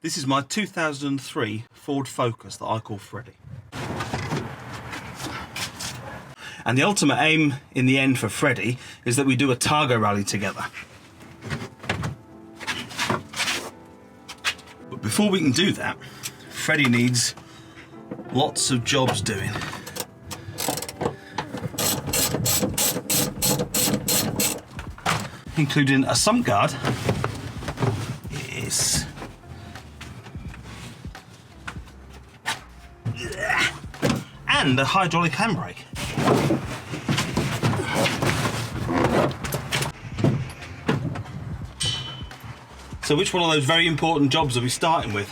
This is my 2003 Ford Focus that I call Freddy. And the ultimate aim in the end for Freddy is that we do a Targa rally together. But before we can do that, Freddy needs lots of jobs doing. Including a sump guard. Yes. And a hydraulic handbrake. So which one of those very important jobs are we starting with?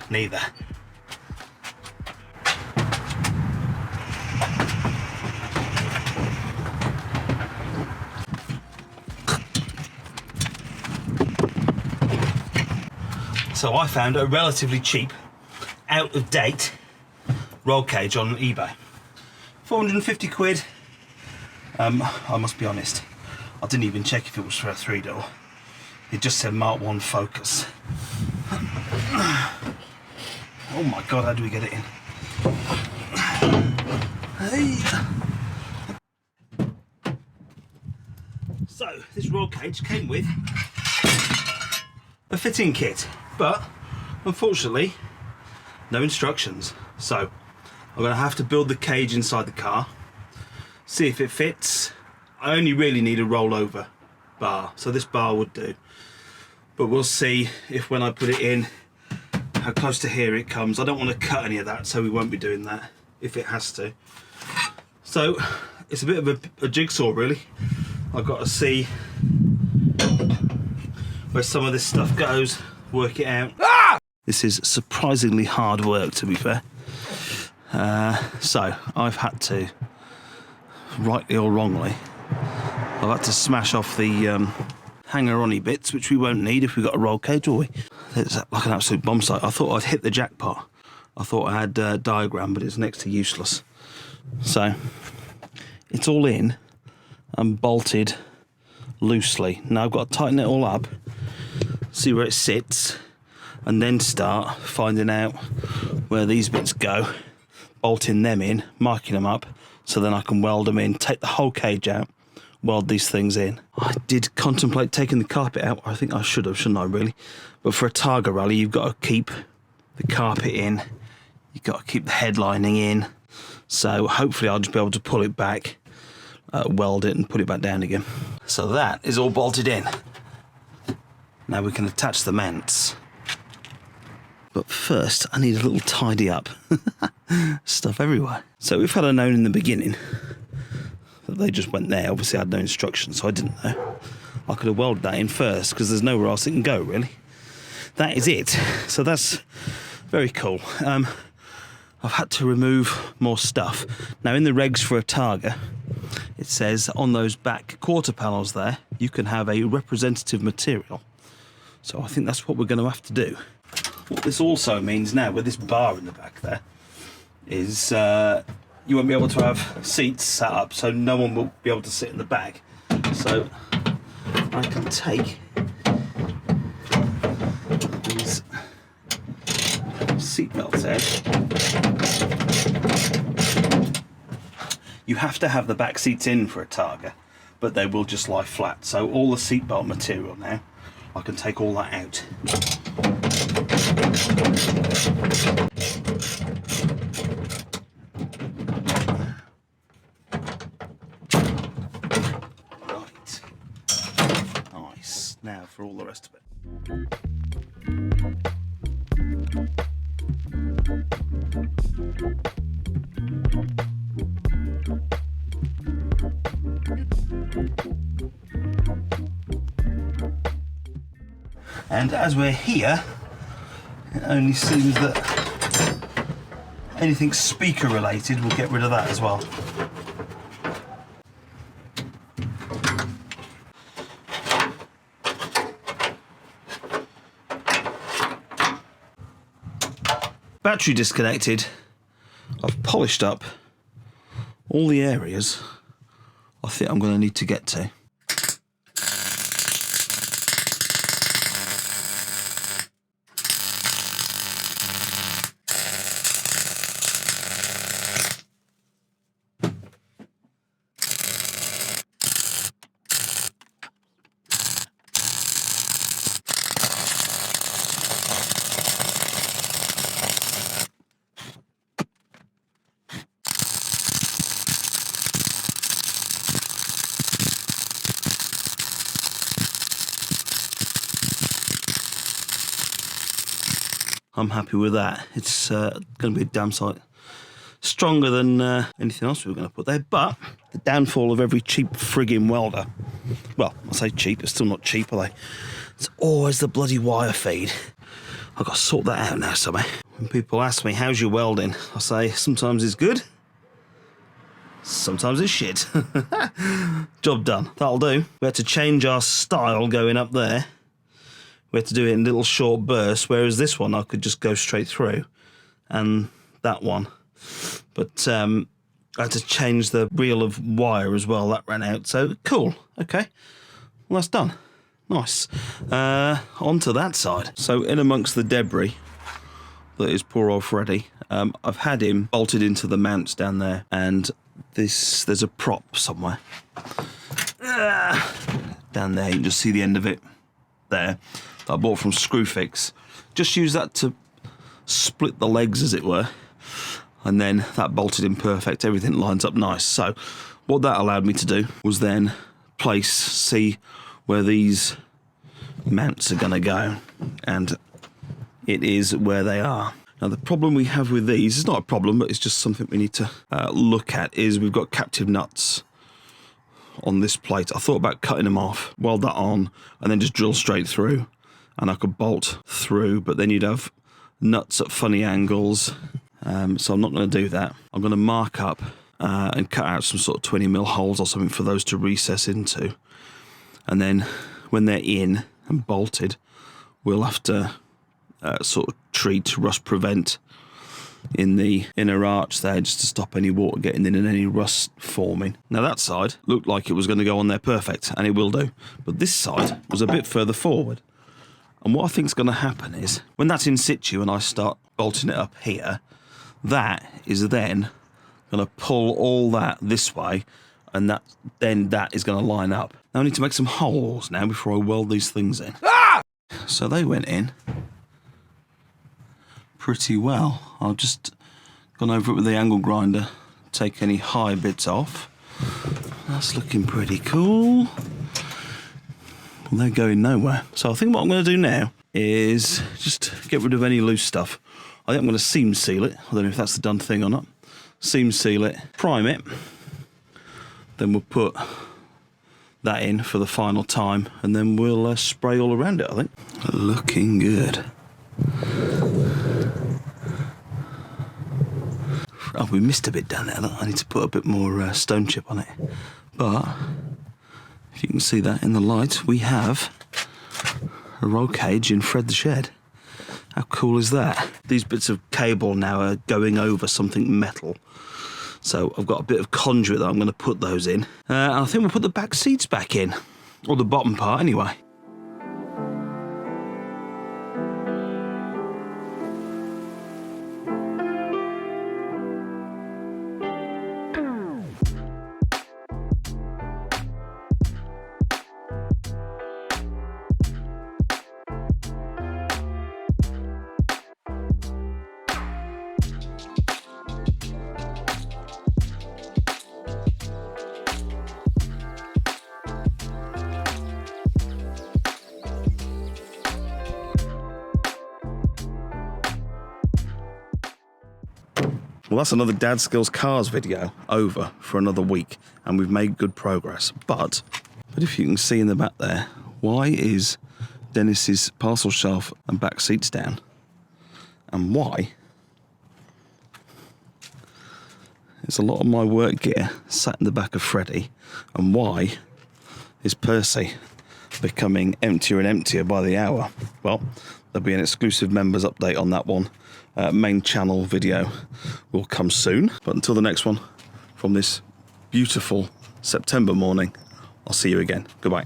Neither. So I found a relatively cheap, out-of-date roll cage on eBay. 450 quid. I must be honest, I didn't even check if it was for a 3-door. It just said Mark 1 Focus. Oh my God, how do we get it in? Hey. So, this roll cage came with a fitting kit, but unfortunately, no instructions. So, I'm going to have to build the cage inside the car, see if it fits. I only really need a rollover bar, so this bar would do. But we'll see if when I put it in, how close to here it comes. I don't want to cut any of that, so we won't be doing that if it has to. So it's a bit of a jigsaw really. I've got to see where some of this stuff goes, work it out. Ah! This is surprisingly hard work, to be fair. So I've had to, rightly or wrongly, I've had to smash off the hanger-on-y bits, which we won't need if we've got a roll cage, will we? It's like an absolute bomb site. I thought I'd hit the jackpot. I thought I had a diagram, but it's next to useless. So it's all in and bolted loosely. Now I've got to tighten it all up, see where it sits, and then start finding out where these bits go, bolting them in, marking them up, so then I can weld them in, take the whole cage out, weld these things in. I did contemplate taking the carpet out. I think I should have, shouldn't I, really? But for a Targa rally, you've got to keep the carpet in. You've got to keep the headlining in. So hopefully I'll just be able to pull it back, weld it and put it back down again. So that is all bolted in. Now we can attach the mounts. But first, I need a little tidy up. Stuff everywhere. So if I'd have known in the beginning that they just went there, obviously I had no instructions, so I didn't know. I could have welded that in first, because there's nowhere else it can go, really. That is it. So that's very cool. I've had to remove more stuff. Now, in the regs for a Targa, it says on those back quarter panels there, you can have a representative material. So I think that's what we're going to have to do. What this also means now, with this bar in the back there, is you won't be able to have seats set up, so no one will be able to sit in the back. So I can take these seat belts out. You have to have the back seats in for a Targa, but they will just lie flat. So all the seatbelt material now, I can take all that out. Right. Nice. Now for all the rest of it. And as we're here, it only seems that anything speaker related, we'll get rid of that as well. Battery disconnected. I've polished up all the areas I think I'm going to need to get to. I'm happy with that. It's going to be a damn sight stronger than anything else we were going to put there. But the downfall of every cheap frigging welder, well, I say cheap, it's still not cheap, are they? It's always the bloody wire feed. I've got to sort that out now somehow. When people ask me, how's your welding? I say, sometimes it's good, sometimes it's shit. Job done. That'll do. We had to change our style going up there. We had to do it in little short bursts, whereas this one I could just go straight through. And that one. But I had to change the reel of wire as well. That ran out. So, cool. Okay. Well, that's done. Nice. Onto that side. So, in amongst the debris that is poor old Freddy, I've had him bolted into the mounts down there. And there's a prop somewhere. Down there. You can just see the end of it there. That I bought from Screwfix. Just use that to split the legs, as it were. And then that bolted in perfect. Everything lines up nice. So what that allowed me to do was then see where these mounts are going to go. And it is where they are. Now, the problem we have with these, it's not a problem, but it's just something we need to look at, is we've got captive nuts on this plate. I thought about cutting them off, weld that on, and then just drill straight through. And I could bolt through, but then you'd have nuts at funny angles. So I'm not going to do that. I'm going to mark up and cut out some sort of 20mm holes or something for those to recess into. And then when they're in and bolted, we'll have to sort of treat, rust prevent in the inner arch there, just to stop any water getting in and any rust forming. Now that side looked like it was going to go on there perfect, and it will do. But this side was a bit further forward. And what I think is going to happen is, when that's in situ and I start bolting it up here, that is then going to pull all that this way, and that is going to line up. Now I need to make some holes now before I weld these things in. Ah! So they went in pretty well. I've just gone over it with the angle grinder, take any high bits off. That's looking pretty cool. Well, they're going nowhere. So I think what I'm going to do now is just get rid of any loose stuff. I think I'm going to seam seal it. I don't know if that's the done thing or not. Seam seal it, prime it. Then we'll put that in for the final time, and then we'll spray all around it, I think. Looking good. Oh, we missed a bit down there. I need to put a bit more stone chip on it. But if you can see that in the light, we have a roll cage in Fred the Shed. How cool is that? These bits of cable now are going over something metal. So I've got a bit of conduit that I'm going to put those in. I think we'll put the back seats back in. Or the bottom part anyway. Well, that's another Dadskillz cars video over for another week, and we've made good progress. But if you can see in the back there, why is Dennis's parcel shelf and back seats down? And why is a lot of my work gear sat in the back of Freddy? And why is Percy becoming emptier and emptier by the hour? Well, there'll be an exclusive members update on that one. Main channel video will come soon. But until the next one, from this beautiful September morning, I'll see you again. Goodbye.